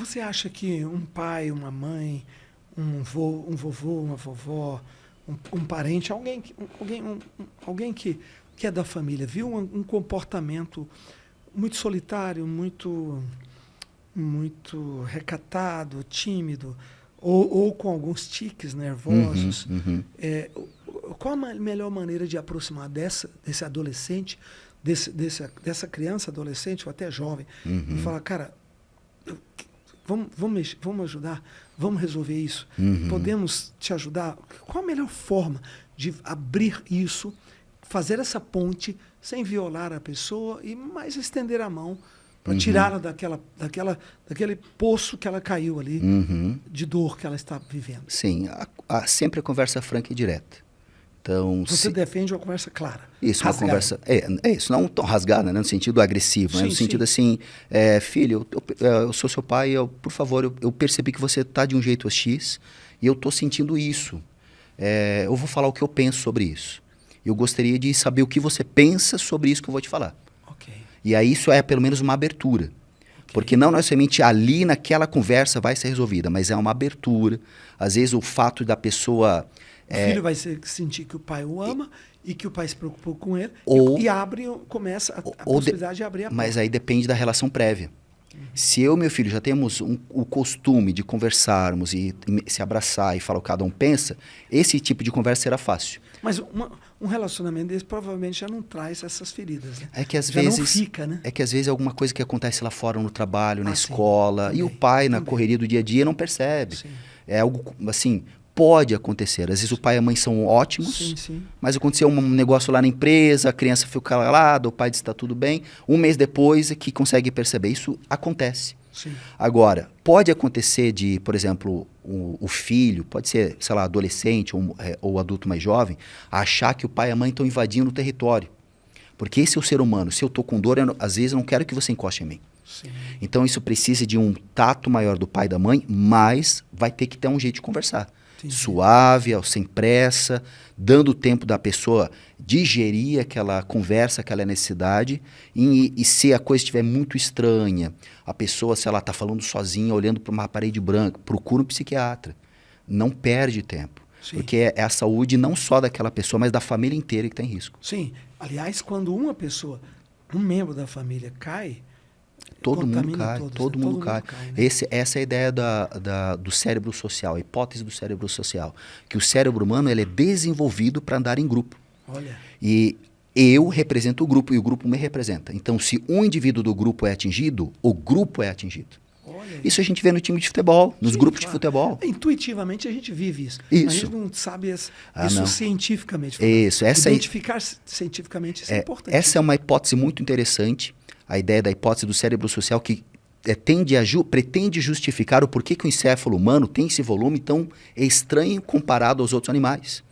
Você acha que um pai, uma mãe, um vovô, uma vovó, um parente, alguém que é da família, viu um comportamento muito solitário, muito recatado, tímido, ou com alguns tiques nervosos, qual a melhor maneira de aproximar desse adolescente, dessa criança, adolescente ou até jovem, e falar, cara, vamos ajudar, vamos resolver isso, podemos te ajudar? Qual a melhor forma de abrir isso, fazer essa ponte sem violar a pessoa e mais estender a mão para tirá-la daquele poço que ela caiu ali, de dor que ela está vivendo? Sim, sempre a conversa franca e direta. Então, você defende uma conversa clara. Isso, rasgada. uma conversa. Isso, não tão rasgada, né, no sentido agressivo, né, no sentido assim, filho, eu sou seu pai, por favor, eu percebi que você está de um jeito X e eu estou sentindo isso. Eu vou falar o que eu penso sobre isso. Eu gostaria de saber o que você pensa sobre isso que eu vou te falar. Okay. E aí isso é pelo menos uma abertura. Okay. Porque não necessariamente ali naquela conversa vai ser resolvida, mas é uma abertura. Às vezes o fato da pessoa... O filho vai sentir que o pai o ama e que o pai se preocupou com ele começa a possibilidade de abrir a porta. Mas aí depende da relação prévia. Se eu e meu filho já temos o costume de conversarmos e se abraçar e falar o que cada um pensa, esse tipo de conversa será fácil. Mas um relacionamento desse provavelmente já não traz essas feridas, né? É que às já vezes não fica, né? É que às vezes é alguma coisa que acontece lá fora no trabalho, na escola, também, e o pai na correria do dia a dia não percebe. Sim. É algo assim, pode acontecer. Às vezes o pai e a mãe são ótimos, mas aconteceu um negócio lá na empresa, a criança ficou calada, o pai disse está tudo bem. Um mês depois é que consegue perceber. Isso acontece. Sim. Agora, pode acontecer de, por exemplo, o filho, pode ser, sei lá, adolescente ou adulto mais jovem, achar que o pai e a mãe estão invadindo o território. Porque esse é o ser humano. Se eu estou com dor, às vezes eu não quero que você encoste em mim. Sim. Então isso precisa de um tato maior do pai e da mãe, mas vai ter que ter um jeito de conversar. Entendi. Suave, sem pressa, dando tempo da pessoa digerir aquela conversa, aquela necessidade, e se a coisa estiver muito estranha, a pessoa, se ela está falando sozinha, olhando para uma parede branca, procura um psiquiatra. Não perde tempo. Sim. Porque é a saúde não só daquela pessoa, mas da família inteira que está em risco. Sim. Aliás, quando uma pessoa, um membro da família cai, todo mundo cai, todo mundo cai. Né? Essa é a ideia do cérebro social, a hipótese do cérebro social. Que o cérebro humano ele é desenvolvido para andar em grupo. Olha. E eu represento o grupo e o grupo me representa. Então, se um indivíduo do grupo é atingido, o grupo é atingido. Olha. Isso a gente vê no time de futebol, nos grupos de futebol. Intuitivamente a gente vive isso. Isso. Mas a gente não sabe isso cientificamente. Isso. Identificar cientificamente isso é importante. Essa é uma hipótese muito interessante. A ideia da hipótese do cérebro social que pretende justificar o porquê que o encéfalo humano tem esse volume tão estranho comparado aos outros animais.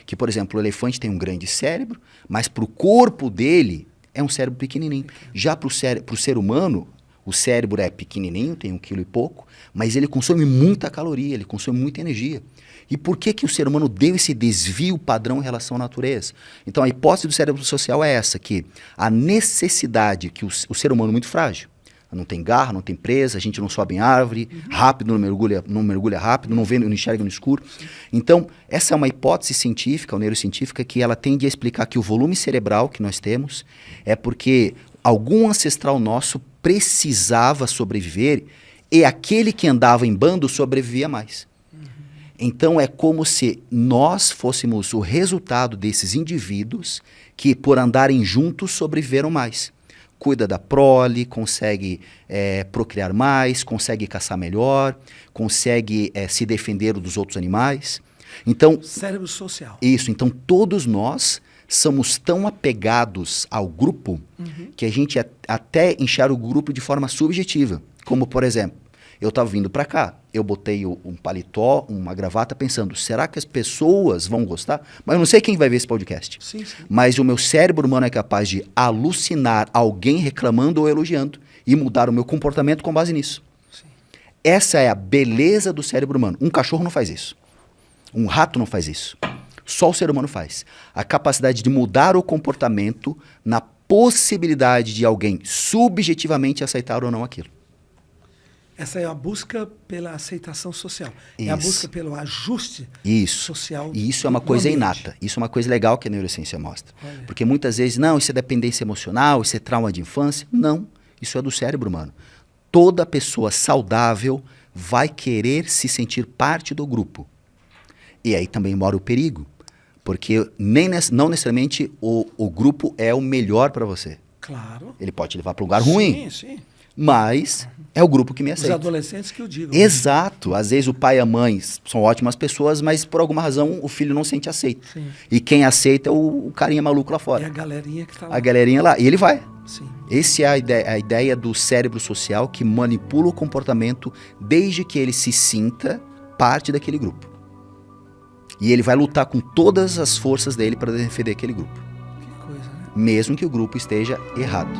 Que, por exemplo, o elefante tem um grande cérebro, mas para o corpo dele é um cérebro pequenininho. Já para o ser humano, o cérebro é pequenininho, tem 1 quilo e pouco, mas ele consome muita caloria, ele consome muita energia. E por que o ser humano deu esse desvio padrão em relação à natureza? Então, a hipótese do cérebro social é essa, que a necessidade que o ser humano é muito frágil. Não tem garra, não tem presa, a gente não sobe em árvore, rápido não mergulha rápido, não vê, não enxerga no escuro. Então, essa é uma hipótese científica, ou neurocientífica, que ela tende a explicar que o volume cerebral que nós temos é porque algum ancestral nosso precisava sobreviver e aquele que andava em bando sobrevivia mais. Então, é como se nós fôssemos o resultado desses indivíduos que, por andarem juntos, sobreviveram mais. Cuida da prole, consegue procriar mais, consegue caçar melhor, consegue se defender dos outros animais. Então, cérebro social. Isso. Então, todos nós somos tão apegados ao grupo que a gente até enxerga o grupo de forma subjetiva. Como, por exemplo, eu estava vindo para cá, eu botei um paletó, uma gravata, pensando, será que as pessoas vão gostar? Mas eu não sei quem vai ver esse podcast. Sim. Mas o meu cérebro humano é capaz de alucinar alguém reclamando ou elogiando e mudar o meu comportamento com base nisso. Sim. Essa é a beleza do cérebro humano. Um cachorro não faz isso. Um rato não faz isso. Só o ser humano faz. A capacidade de mudar o comportamento na possibilidade de alguém subjetivamente aceitar ou não aquilo. Essa é a busca pela aceitação social. É a Isso. busca pelo ajuste Isso. social. E isso é uma do coisa ambiente. inata. Isso é uma coisa legal que a neurociência mostra. Olha. Porque muitas vezes, não, isso é dependência emocional, isso é trauma de infância. Não, isso é do cérebro humano. Toda pessoa saudável vai querer se sentir parte do grupo. E aí também mora o perigo. Porque não necessariamente o grupo é o melhor para você. Claro. Ele pode te levar para um lugar ruim, Sim, sim. mas é o grupo que me Os aceita. adolescentes que o digam. Exato. Às vezes o pai e a mãe são ótimas pessoas, mas por alguma razão o filho não se sente aceito. Sim. E quem aceita é o carinha maluco lá É fora. a galerinha que está lá. A galerinha lá. E ele vai. Sim. Essa é a ideia do cérebro social que manipula o comportamento desde que ele se sinta parte daquele grupo. E ele vai lutar com todas as forças dele para defender aquele grupo. Que coisa, né? Mesmo que o grupo esteja errado.